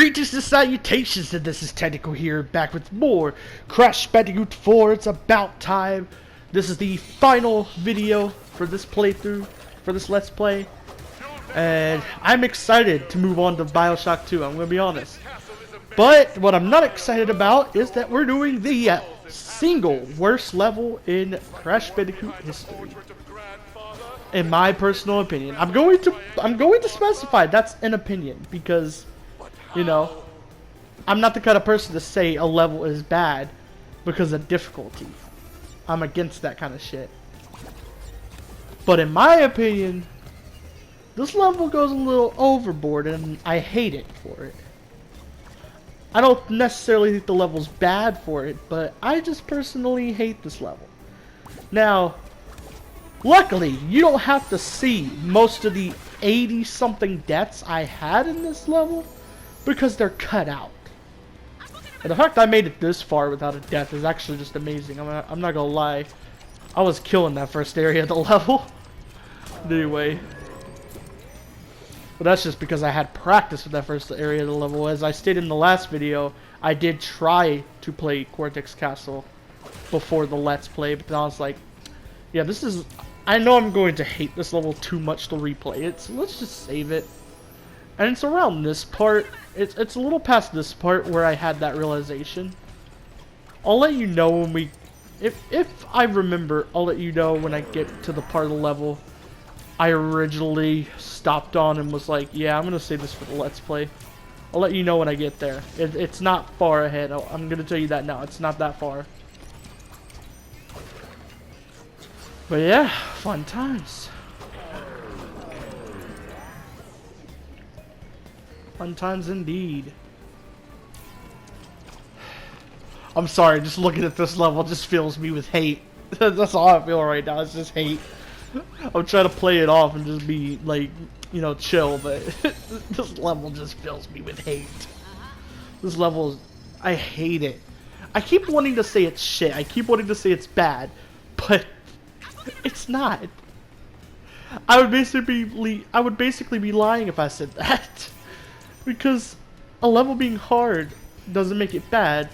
Greetings and salutations, and this is Technical here, back with more Crash Bandicoot 4. It's about time. This is the final video for this playthrough, for this Let's Play. And I'm excited to move on to Bioshock 2, I'm going to be honest. But what I'm not excited about is that we're doing the single worst level in Crash Bandicoot history. In my personal opinion. I'm going to specify that's an opinion, because you know, I'm not the kind of person to say a level is bad because of difficulty. I'm against that kind of shit. But in my opinion, this level goes a little overboard and I hate it for it. I don't necessarily think the level's bad for it, but I just personally hate this level. Now, luckily, you don't have to see most of the 80-something deaths I had in this level, because they're cut out. And the fact I made it this far without a death is actually just amazing. I'm not gonna lie. I was killing that first area of the level. Anyway. But that's just because I had practice with that first area of the level. As I stated in the last video, I did try to play Cortex Castle before the Let's Play, but then I was like, yeah, this is... I know I'm going to hate this level too much to replay it, so let's just save it. And it's around this part, it's a little past this part where I had that realization. I'll let you know when we, if I remember, I'll let you know when I get to the part of the level I originally stopped on and was like, yeah, I'm going to save this for the Let's Play. I'll let you know when I get there. It's not far ahead, I'm going to tell you that now, it's not that far. But yeah, fun times. Fun times indeed. I'm sorry, just looking at this level just fills me with hate. That's all I feel right now, it's just hate. I'm trying to play it off and just be like, you know, chill, but this level just fills me with hate. This level is, I hate it. I keep wanting to say it's shit, I keep wanting to say it's bad, but it's not. I would basically be lying if I said that. Because a level being hard doesn't make it bad.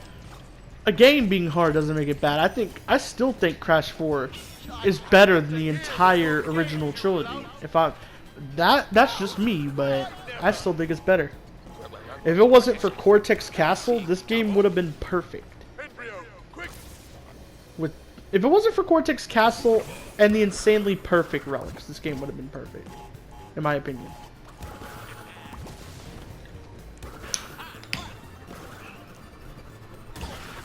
A game being hard doesn't make it bad. I still think Crash 4 is better than the entire original trilogy. That's just me, but I still think it's better. If it wasn't for Cortex Castle, this game would have been perfect. If it wasn't for Cortex Castle and the insanely perfect relics, this game would have been perfect, in my opinion.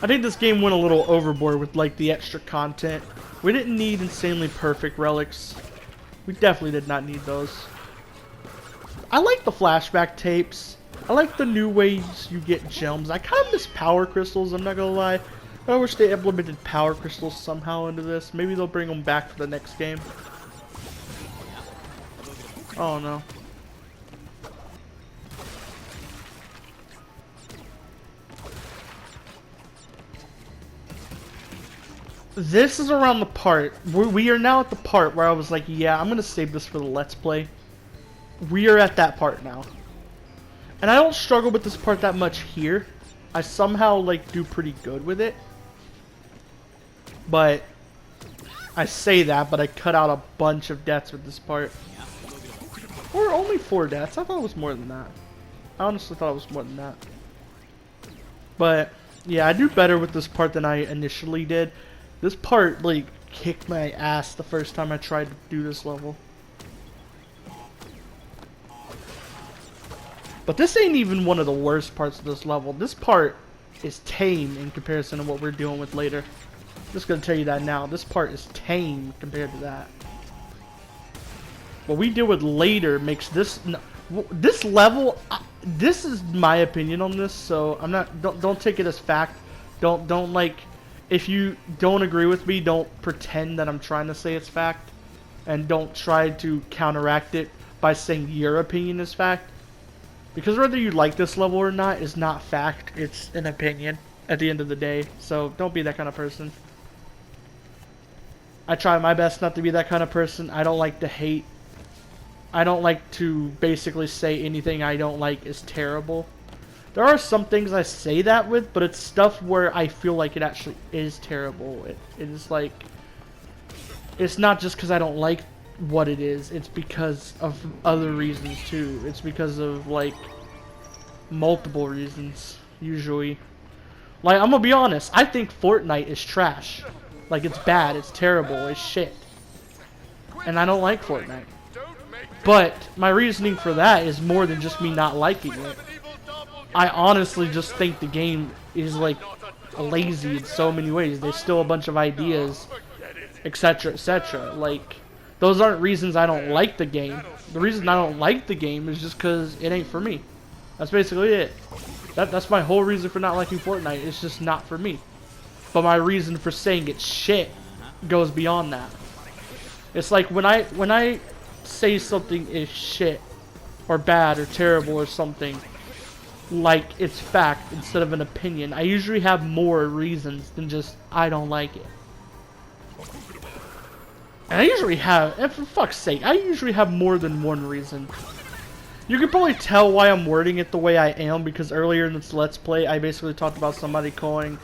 I think this game went a little overboard with like the extra content. We didn't need insanely perfect relics. We definitely did not need those. I like the flashback tapes. I like the new ways you get gems. I kind of miss power crystals, I'm not gonna lie. I wish they implemented power crystals somehow into this. Maybe they'll bring them back for the next game. Oh no. This is around the part, we are now at the part where I was like, yeah, I'm going to save this for the Let's Play. We are at that part now. And I don't struggle with this part that much here. I somehow, like, do pretty good with it. But, I say that, but I cut out a bunch of deaths with this part. Or only 4 deaths. I thought it was more than that. I honestly thought it was more than that. But, yeah, I do better with this part than I initially did. This part, like, kicked my ass the first time I tried to do this level. But this ain't even one of the worst parts of this level. This part is tame in comparison to what we're dealing with later. Just gonna tell you that now. This part is tame compared to that. What we deal with later makes this... this level... this is my opinion on this, so I'm not... Don't take it as fact. Don't like... If you don't agree with me, don't pretend that I'm trying to say it's fact. And don't try to counteract it by saying your opinion is fact. Because whether you like this level or not is not fact. It's an opinion at the end of the day. So don't be that kind of person. I try my best not to be that kind of person. I don't like to hate. I don't like to basically say anything I don't like is terrible. There are some things I say that with, but it's stuff where I feel like it actually is terrible. It is like, it's not just because I don't like what it is, it's because of other reasons too. It's because of like multiple reasons, usually. Like, I'm gonna be honest, I think Fortnite is trash. Like, it's bad, it's terrible, it's shit. And I don't like Fortnite. But my reasoning for that is more than just me not liking it. I honestly just think the game is like lazy in so many ways. There's still a bunch of ideas, etc, etc. Like, those aren't reasons I don't like the game. The reason I don't like the game is just because it ain't for me. That's basically it. That's my whole reason for not liking Fortnite. It's just not for me. But my reason for saying it's shit goes beyond that. It's like when I say something is shit or bad or terrible or something, like it's fact instead of an opinion, I usually have more reasons than just I don't like it. And I usually have, and for fuck's sake, I usually have more than one reason. You can probably tell why I'm wording it the way I am, because earlier in this Let's Play, I basically talked about somebody calling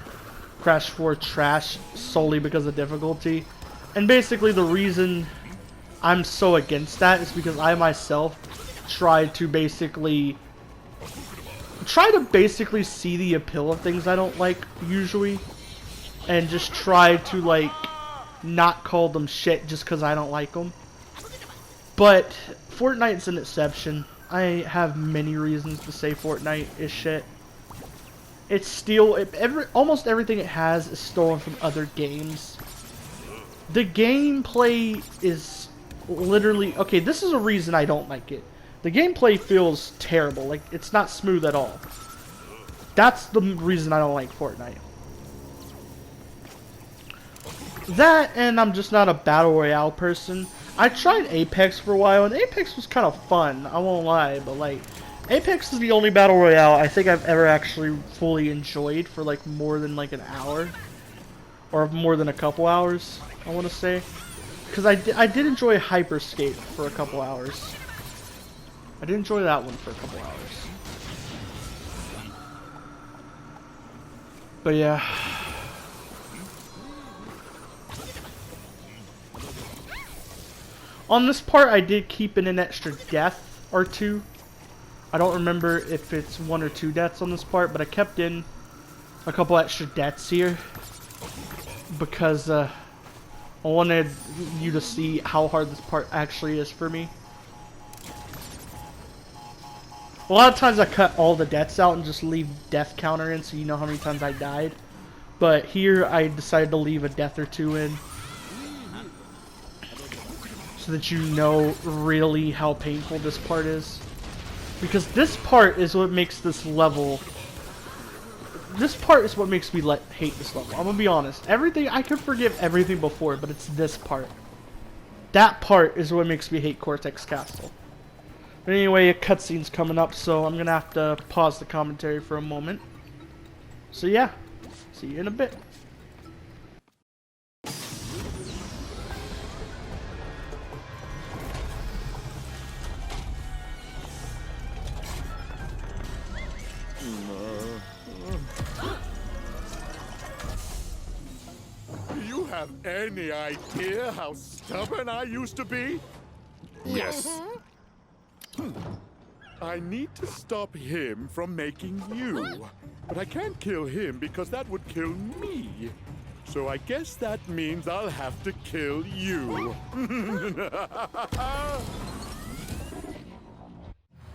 Crash 4 trash solely because of difficulty. And basically the reason I'm so against that is because I myself try to basically see the appeal of things I don't like, usually. And just try to, like, not call them shit just because I don't like them. But Fortnite's an exception. I have many reasons to say Fortnite is shit. It's almost everything it has is stolen from other games. The gameplay is literally, okay, this is a reason I don't like it. The gameplay feels terrible, like it's not smooth at all. That's the reason I don't like Fortnite. That, and I'm just not a battle royale person. I tried Apex for a while, and Apex was kind of fun, I won't lie, but like, Apex is the only battle royale I think I've ever actually fully enjoyed for like more than like an hour. Or more than a couple hours, I want to say. Because I did enjoy Hyperscape for a couple hours. I did enjoy that one for a couple hours. But yeah. On this part, I did keep in an extra death or two. I don't remember if it's 1 or 2 deaths on this part, but I kept in a couple extra deaths here. Because I wanted you to see how hard this part actually is for me. A lot of times I cut all the deaths out and just leave death counter in so you know how many times I died. But here I decided to leave a death or 2 in. So that you know really how painful this part is. Because this part is what makes this level... This part is what makes me hate this level. I'm gonna be honest. Everything, I could forgive everything before, but it's this part. That part is what makes me hate Cortex Castle. But anyway, a cutscene's coming up, so I'm gonna have to pause the commentary for a moment. So yeah, see you in a bit. Do you have any idea how stubborn I used to be? Yes. I need to stop him from making you. But I can't kill him because that would kill me. So I guess that means I'll have to kill you.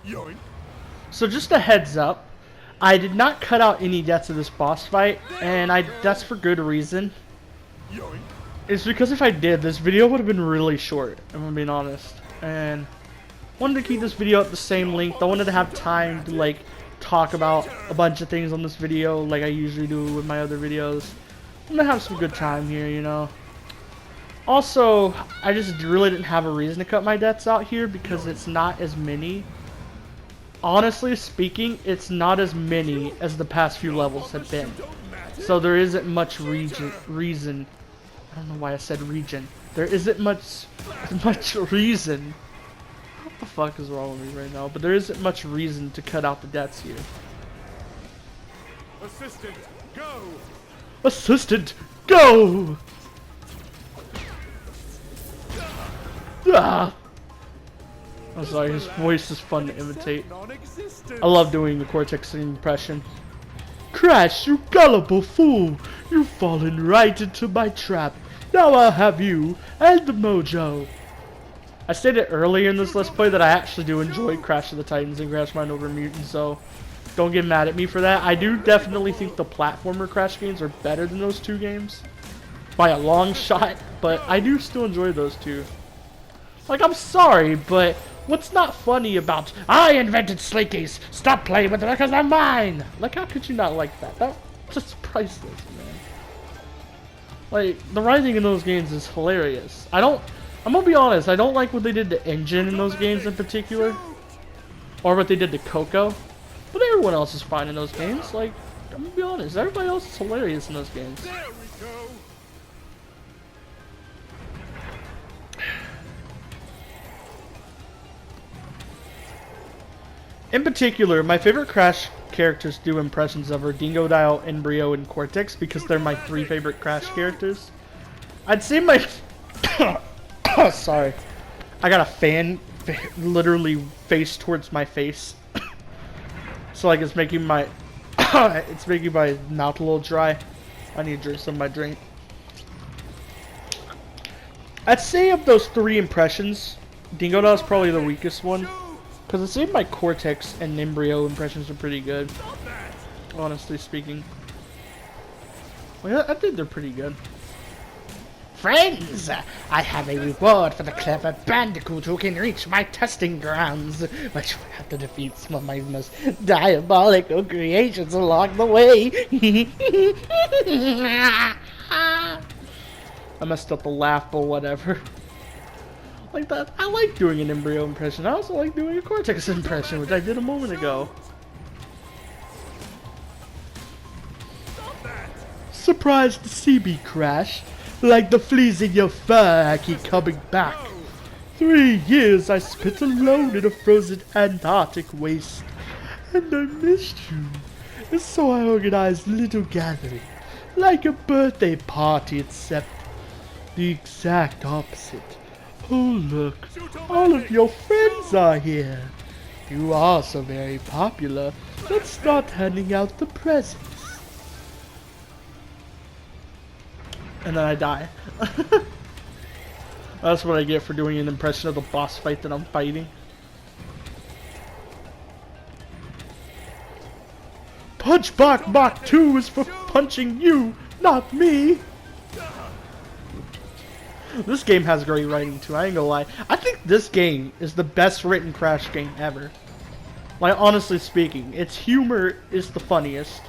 Yoink. So just a heads up, I did not cut out any deaths of this boss fight, and that's for good reason. Yoink. It's because if I did, this video would have been really short, if I'm being honest. And wanted to keep this video at the same length. I wanted to have time to like talk about a bunch of things on this video like I usually do with my other videos. I'm gonna have some good time here, you know. Also, I just really didn't have a reason to cut my deaths out here because it's not as many. Honestly speaking, it's not as many as the past few levels have been. So there isn't much reason. I don't know why I said region. There isn't much reason. What the fuck is wrong with me right now? But there isn't much reason to cut out the deaths here. Assistant, go! Assistant, go! Ah! I'm sorry, his voice is fun to imitate. I love doing the Cortex impression. Crash, you gullible fool! You've fallen right into my trap. Now I'll have you and the mojo. I stated earlier in this Let's Play that I actually do enjoy Crash of the Titans and Crash Mind Over Mutant, so don't get mad at me for that. I do definitely think the platformer Crash games are better than those two games. By a long shot, but I do still enjoy those two. Like, I'm sorry, but what's not funny about I invented Slinkies, stop playing with them because they're mine? Like, how could you not like that? That's just priceless, man. Like, the writing in those games is hilarious. I'm gonna be honest, I don't like what they did to Engine in those games in particular. Or what they did to Coco. But everyone else is fine in those games. Like, I'm gonna be honest, everybody else is hilarious in those games. There we go! In particular, my favorite Crash characters do impressions of are Dingo Dial, Embryo, and Cortex because they're my 3 favorite Crash characters. I'd say my... Sorry. I got a fan literally face towards my face. So like it's making my... it's making my mouth a little dry. I need to drink some of my drink. I'd say of those 3 impressions, Dingo Dial is probably the weakest one. Because I'd say my Cortex and Embryo impressions are pretty good. Honestly speaking. Well, I think they're pretty good. Friends, I have a reward for the clever Bandicoot who can reach my testing grounds. But you have to defeat some of my most diabolical creations along the way. I messed up the laugh, but whatever. Like that, I like doing an Embryo impression. I also like doing a Cortex impression, which I did a moment ago. Surprised to see me, Crash. Like the fleas in your fur, I keep coming back. 3 years I spent alone in a frozen Antarctic waste. And I missed you. And so I organized a little gathering. Like a birthday party, except the exact opposite. Oh look, all of your friends are here. You are so very popular. Let's start handing out the presents. And then I die. That's what I get for doing an impression of the boss fight that I'm fighting. Punch Bach Mach 2 is for punching you, not me. This game has great writing too, I ain't gonna lie. I think this game is the best written Crash game ever. Like, honestly speaking, its humor is the funniest.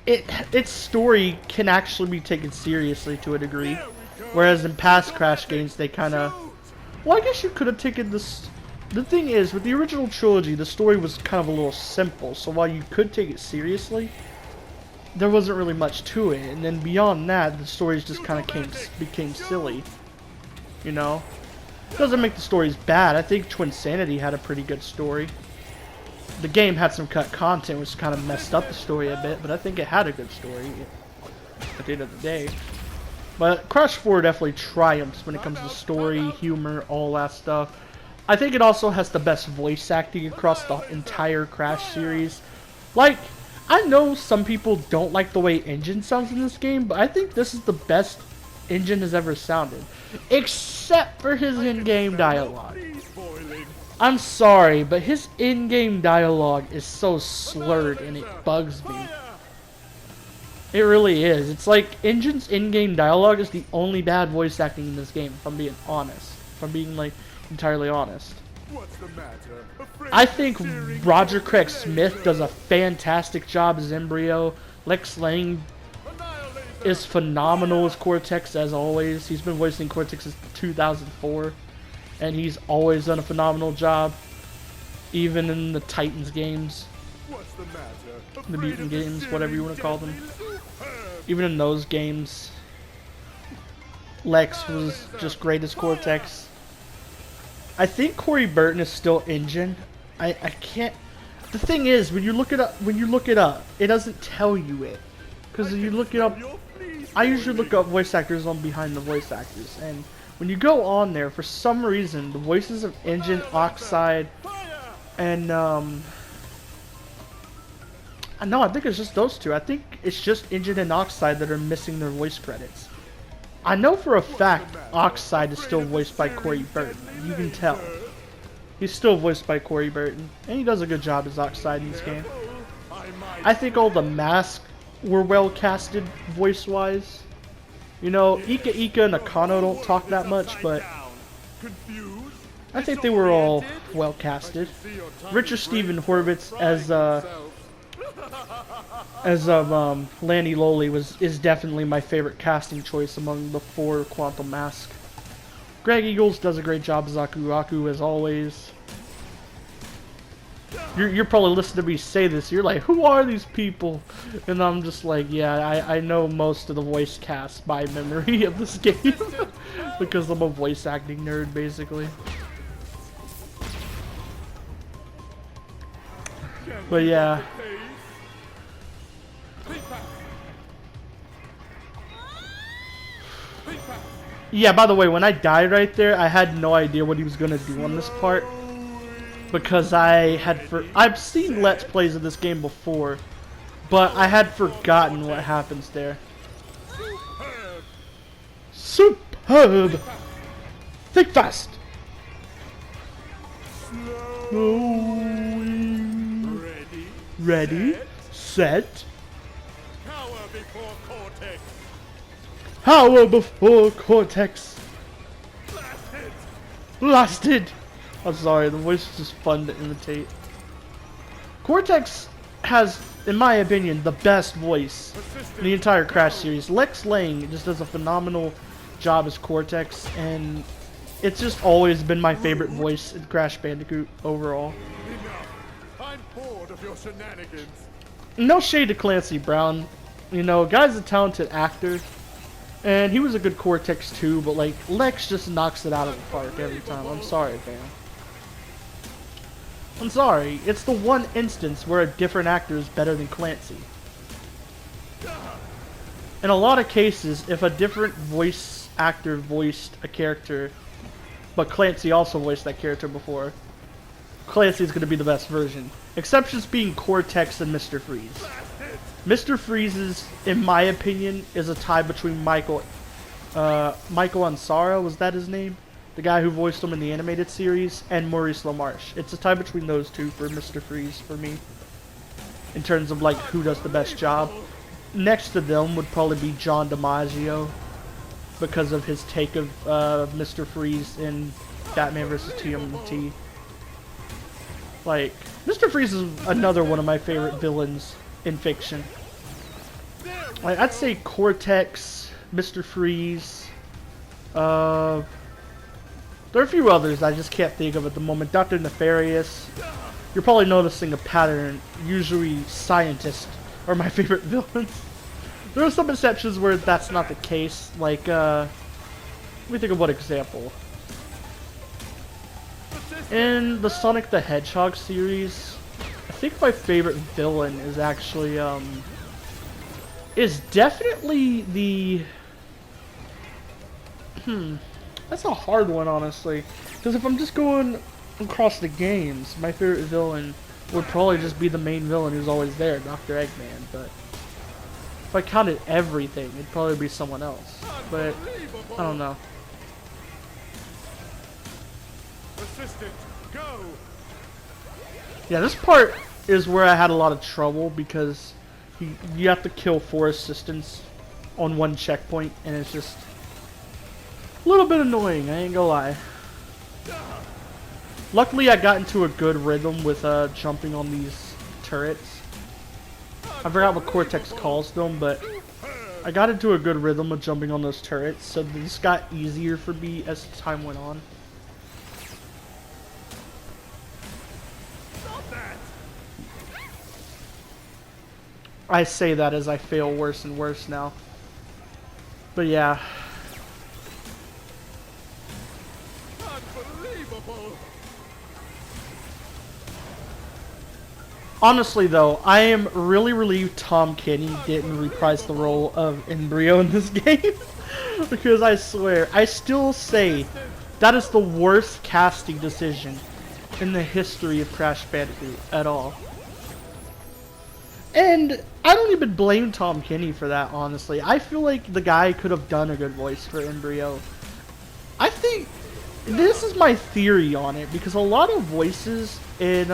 Its story can actually be taken seriously to a degree. Whereas in past Crash games, they kinda... Well, I guess you could have taken this... The thing is, with the original trilogy, the story was kind of a little simple. So while you could take it seriously, there wasn't really much to it, and then beyond that, the stories just kind of became silly, you know? Doesn't make the stories bad. I think Twinsanity had a pretty good story. The game had some cut content, which kind of messed up the story a bit, but I think it had a good story at the end of the day. But Crash 4 definitely triumphs when it comes to story, humor, all that stuff. I think it also has the best voice acting across the entire Crash series. Like, I know some people don't like the way Engine sounds in this game, but I think this is the best Engine has ever sounded. Except for his in-game dialogue. I'm sorry, but his in-game dialogue is so slurred and it bugs me. It really is. It's like Engine's in-game dialogue is the only bad voice acting in this game, if I'm being honest. If I'm being, like, entirely honest. What's the matter? I think Roger Craig Smith does a fantastic job as Embryo. Lex Lang is phenomenal as Cortex, as always. He's been voicing Cortex since 2004, and he's always done a phenomenal job, even in the Titans games, What's the matter? the Mutant games, whatever you want to call them. Even in those games, Lex was just great as Cortex. I think Corey Burton is still Engine. I can't... The thing is, when you look it up, it doesn't tell you it. Because when you look it up, I usually look up voice actors on behind the voice actors, and when you go on there, for some reason, the voices of Engine, Oxide, and no, I think it's just those two. I think it's just Engine and Oxide that are missing their voice credits. I know for a fact Oxide is still voiced by Corey Burton. You can tell. He's still voiced by Corey Burton, and he does a good job as Oxide in this game. I think all the masks were well casted voice-wise. You know, Ika and Nakano don't talk that much, but I think they were all well casted. Richard Stephen Horvitz as Lanny Lowly is definitely my favorite casting choice among the 4 Quantum Mask. Greg Eagles does a great job as Aku as always. You're probably listening to me say this. You're like, who are these people? And I'm just like, yeah, I know most of the voice cast by memory of this game because I'm a voice acting nerd, basically. But yeah. Yeah, by the way, when I died right there, I had no idea what he was gonna do on this part. Because I've seen Let's Plays of this game before, but I had forgotten what happens there. Superb! Think fast! Ready, set. Power before Cortex. Power before Cortex. Blasted! I'm sorry, the voice is just fun to imitate. Cortex has, in my opinion, the best voice in the entire Crash series. Lex Lang just does a phenomenal job as Cortex, and it's just always been my favorite voice in Crash Bandicoot overall. Enough. I'm bored of your shenanigans. No shade to Clancy Brown. You know, guy's a talented actor, and he was a good Cortex too, but like, Lex just knocks it out of the park every time. I'm sorry, fam. I'm sorry, it's the one instance where a different actor is better than Clancy. In a lot of cases, if a different voice actor voiced a character, but Clancy also voiced that character before, Clancy's going to be the best version. Exceptions being Cortex and Mr. Freeze. Mr. Freeze's, in my opinion, is a tie between Michael Ansara, was that his name? The guy who voiced him in the animated series, and Maurice LaMarche. It's a tie between those two for Mr. Freeze for me, in terms of like who does the best job. Next to them would probably be John DiMaggio, because of his take of Mr. Freeze in Batman vs. TMNT. Like, Mr. Freeze is another one of my favorite villains in fiction. Like, I'd say Cortex, Mr. Freeze, there are a few others I just can't think of at the moment. Dr. Nefarious. You're probably noticing a pattern. Usually scientists are my favorite villains. There are some exceptions where that's not the case. Like, let me think of what example. In the Sonic the Hedgehog series, I think my favorite villain is actually, is definitely the... That's a hard one, honestly. Because if I'm just going across the games, my favorite villain would probably just be the main villain who's always there, Dr. Eggman. But if I counted everything, it'd probably be someone else. But I don't know. Assistant, go. Yeah, this part is where I had a lot of trouble because you have to kill 4 assistants on one checkpoint, and it's just a little bit annoying, I ain't gonna lie. Luckily, I got into a good rhythm with jumping on these turrets. I forgot what Cortex calls them, but I got into a good rhythm of jumping on those turrets, so this got easier for me as time went on. I say that as I fail worse and worse now. But yeah. Honestly, though, I am really relieved Tom Kenny didn't reprise the role of Embryo in this game. Because I swear, I still say that is the worst casting decision in the history of Crash Bandicoot at all. And I don't even blame Tom Kenny for that, honestly. I feel like the guy could have done a good voice for Embryo. I think this is my theory on it, because a lot of the voices in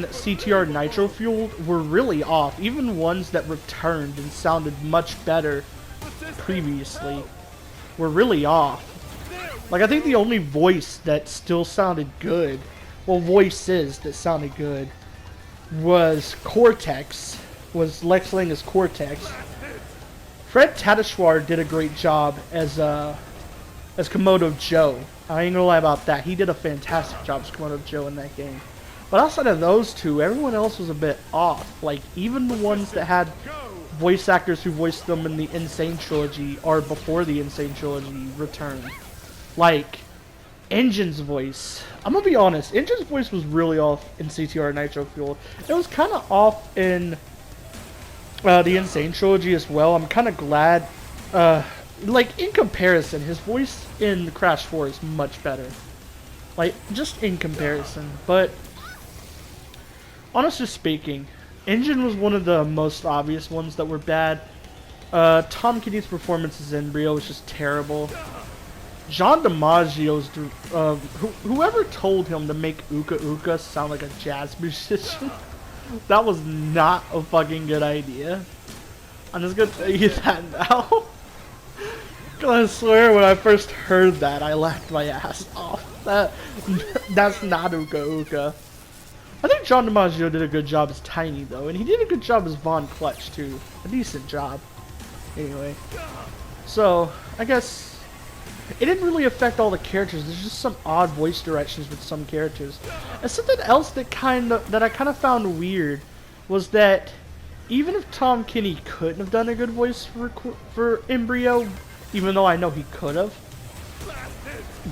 CTR Nitro Fueled were really off. Even ones that returned and sounded much better previously were really off. Like, I think the only voice that still sounded good, well, voices that sounded good, was Cortex, was Lex Lang as Cortex. Fred Tatasciore did a great job as Komodo Joe. I ain't gonna lie about that. He did a fantastic job as Komodo Joe in that game. But outside of those two, everyone else was a bit off. Like, even the ones that had voice actors who voiced them in the Insane Trilogy or before the Insane Trilogy returned. Like, Engine's voice. I'm gonna be honest, Engine's voice was really off in CTR Nitro Fuel. It was kind of off in the Insane Trilogy as well. I'm kind of glad, like, in comparison, his voice in Crash 4 is much better. Like, just in comparison. But, honestly speaking, Engine was one of the most obvious ones that were bad. Tom Kenny's performance as Embryo was just terrible. John DiMaggio's, whoever told him to make Uka Uka sound like a jazz musician, that was not a fucking good idea. I'm just gonna tell you that now. I swear when I first heard that, I laughed my ass off. That's not Uka Uka. I think John DiMaggio did a good job as Tiny, though, and he did a good job as Von Clutch, too. A decent job. Anyway. So, I guess it didn't really affect all the characters. There's just some odd voice directions with some characters. And something else that I kind of found weird was that even if Tom Kenny couldn't have done a good voice for Embryo, even though I know he could have,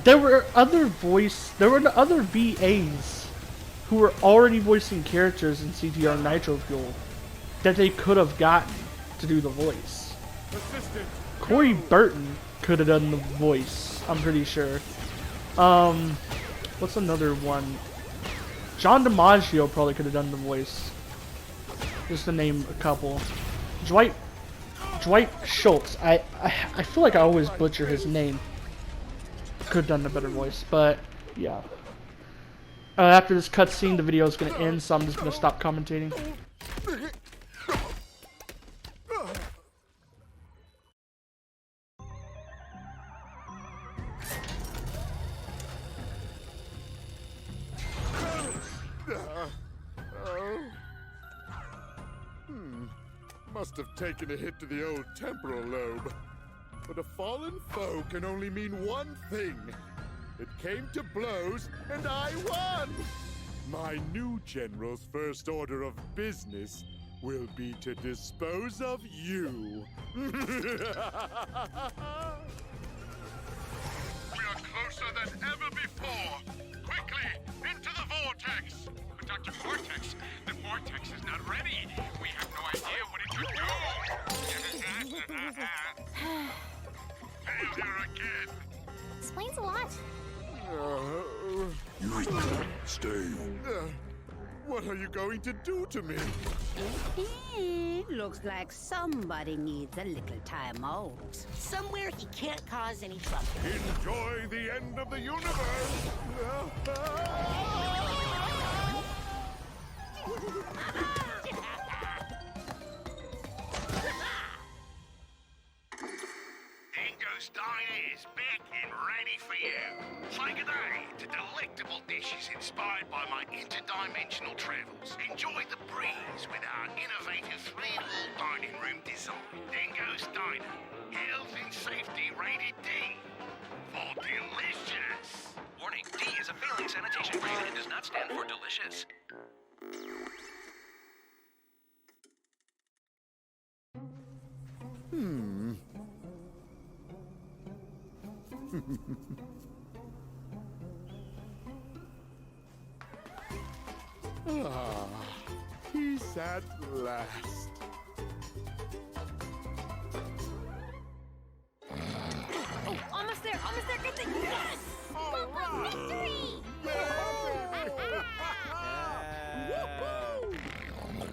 there were other VAs who were already voicing characters in CTR Nitro Fuel that they could have gotten to do the voice. Corey Burton could have done the voice, I'm pretty sure. What's another one? John DiMaggio probably could have done the voice. Just to name a couple. Dwight Schultz. I feel like I always butcher his name. Could have done a better voice, but yeah. After this cutscene, the video is going to end, so I'm just going to stop commentating. Must have taken a hit to the old temporal lobe. But a fallen foe can only mean one thing. It came to blows, and I won! My new general's first order of business will be to dispose of you. We are closer than ever before. Quickly, into the vortex! But Dr. Cortex, the vortex is not ready. We have no idea what it could do. Failure again! Explains a lot. You stay. What are you going to do to me? Looks like somebody needs a little time out. Somewhere he can't cause any trouble. Enjoy the end of the universe! Dingo's Diner is back and ready for you. Say good day to delectable dishes inspired by my interdimensional travels. Enjoy the breeze with our innovative three-wall dining room design. Dingo's Diner, health and safety rated D. For delicious. Warning, D is a failing sanitation grade and does not stand for delicious. Ah, peace at last. Oh, almost there, good thing. Yes! Mopo victory!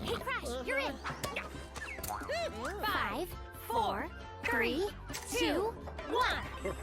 Hey, Crash, you're in. 5, 4, 3, 2, 1.